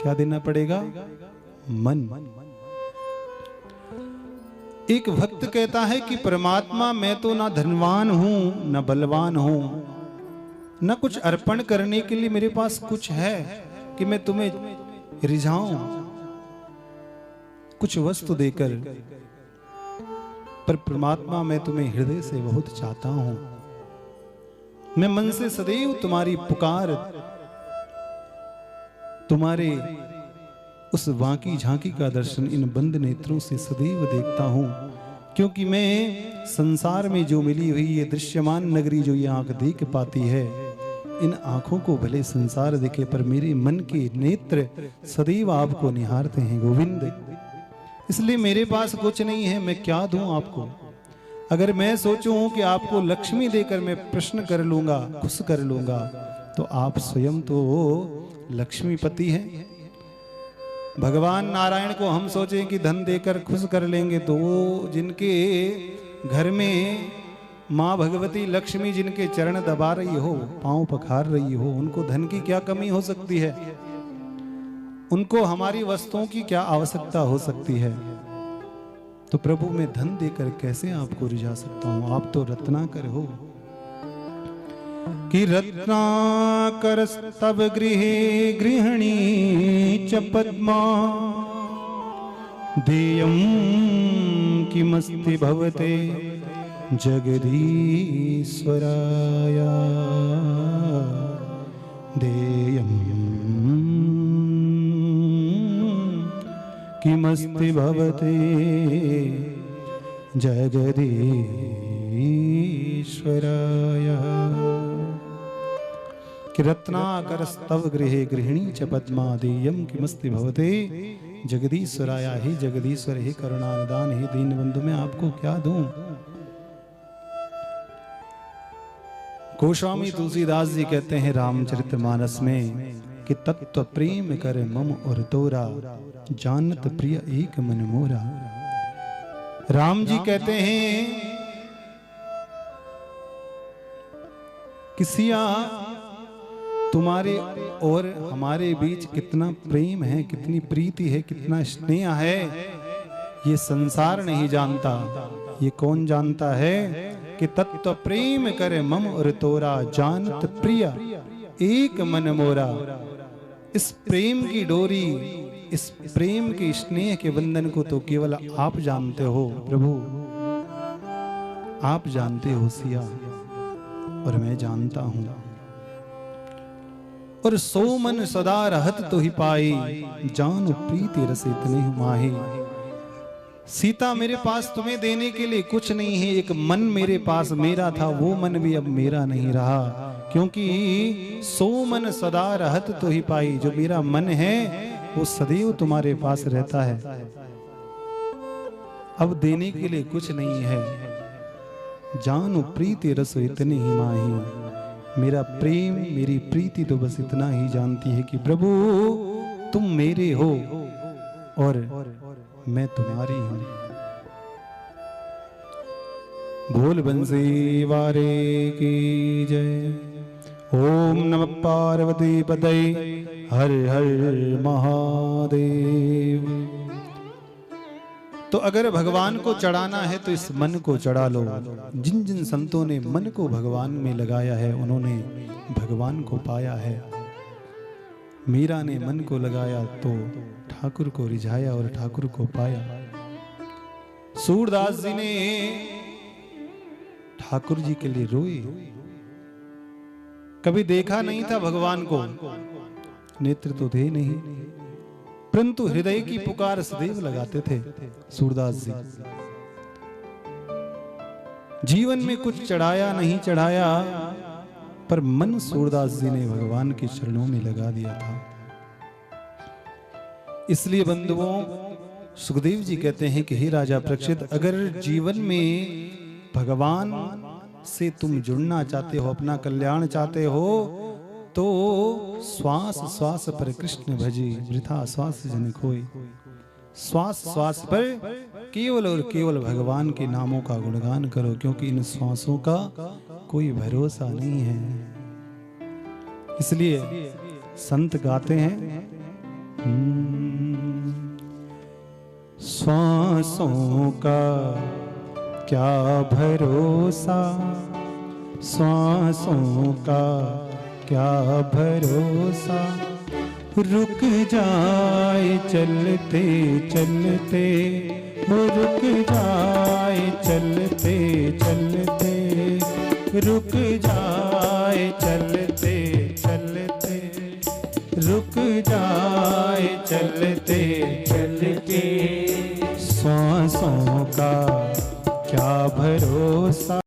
क्या देना पड़ेगा? मन। एक भक्त कहता है कि परमात्मा मैं तो ना धनवान हूं ना बलवान हूं, ना कुछ अर्पण करने के लिए मेरे पास कुछ है कि मैं तुम्हें रिझाऊं कुछ वस्तु देकर, पर परमात्मा मैं तुम्हें हृदय से बहुत चाहता हूं। मैं मन से सदैव तुम्हारी पुकार, तुम्हारे उस वाकी झांकी का दर्शन इन बंद नेत्रों से सदैव देखता हूं, क्योंकि मैं संसार में जो मिली हुई ये दृश्यमान नगरी जो ये आंख देख पाती है, इन आंखों को भले संसार दिखे पर मेरे मन के नेत्र सदैव आपको निहारते हैं गोविंद। इसलिए मेरे पास कुछ नहीं है, मैं क्या दूं आपको। अगर मैं सोचूं कि आपको लक्ष्मी देकर मैं प्रश्न कर लूंगा, खुश कर लूंगा, तो आप स्वयं तो लक्ष्मीपति हैं। भगवान नारायण को हम सोचें कि धन देकर खुश कर लेंगे, तो वो जिनके घर में माँ भगवती लक्ष्मी जिनके चरण दबा रही हो, पांव पखार रही हो, उनको धन की क्या कमी हो सकती है? उनको हमारी वस्तुओं की क्या आवश्यकता हो सकती है? तो प्रभु मैं धन देकर कैसे आपको रिझा सकता हूं? आप तो रत्नाकर हो। कि रत्नाकर स्तव गृहे गृहिणी च पद्मा देयं किमस्ति भवते जगदीश्वराय देयं किमस्ति भवते जगदीश्वराय। कि रत्नाकर स्तव गृहे गृहिणी च पद्मा देयं किमस्ति भवते जगदीश्वराय। हे जगदीश्वर, हे करुणानिदान, हे दीनबंधु, मैं आपको क्या दूं? गोस्वामी तुलसीदास जी कहते हैं रामचरितमानस में कि तत्व प्रेम कर मम और तोरा जानत प्रिय एक मन मोरा। राम जी कहते हैं कि सिया तुम्हारे और हमारे बीच कितना प्रेम है, कितनी प्रीति है, कितना स्नेह है, ये संसार नहीं जानता। ये कौन जानता है? कि तत्व प्रेम करे मम और तोरा जानत प्रिय एक मन मोरा। इस प्रेम की डोरी, इस प्रेम के स्नेह के बंधन को तो केवल आप जानते हो प्रभु, आप जानते हो सिया, और मैं जानता हूं। और सो मन सदा रहत तो ही पाई जान प्रीति रस इतने माही। सीता मेरे पास तुम्हें देने के लिए कुछ नहीं है, एक मन मेरे पास मेरा था, वो मन भी अब मेरा नहीं रहा, क्योंकि सो मन सदा रहत तो ही पाई। जो मेरा मन है वो सदैव तुम्हारे पास रहता है, अब देने के लिए कुछ नहीं है। जानो प्रीति रस इतने ही माही। मेरा प्रेम, मेरी प्रीति तो बस इतना ही जानती है कि प्रभु तुम मेरे हो और मैं तुम्हारी हूं। बोल बंसी वारे की जय। ओम नमः पार्वती पतये हर हर महादेव। तो अगर भगवान को चढ़ाना है तो इस मन को चढ़ा लो। जिन जिन संतों ने मन को भगवान में लगाया है उन्होंने भगवान को पाया है। मीरा ने मन को लगाया तो ठाकुर को रिझाया और ठाकुर को पाया। सूरदास जी ने ठाकुर जी के लिए रोए। कभी देखा नहीं था भगवान को, नेत्र तो थे नहीं, परंतु हृदय की पुकार सदैव लगाते थे सूरदास जी। जीवन में कुछ चढ़ाया नहीं चढ़ाया, पर मन सूरदास जी ने भगवान के चरणों में लगा दिया था। इसलिए बंधुओं, सुखदेव जी कहते हैं कि हे राजा परीक्षित, अगर जीवन में भगवान से तुम जुड़ना चाहते हो, अपना कल्याण चाहते हो, तो श्वास श्वास पर कृष्ण भजी वृथा श्वास जन खोई। श्वास श्वास पर केवल और केवल भगवान के नामों का गुणगान करो, क्योंकि इन श्वासों का कोई भरोसा नहीं है। इसलिए संत गाते हैं, श्वासों का क्या भरोसा, श्वासों का क्या भरोसा, रुक जाए चलते चलते, वो रुक जाए चलते चलते, रुक जाए चलते चलते, रुक जाए चलते चलते, श्वासों का क्या भरोसा।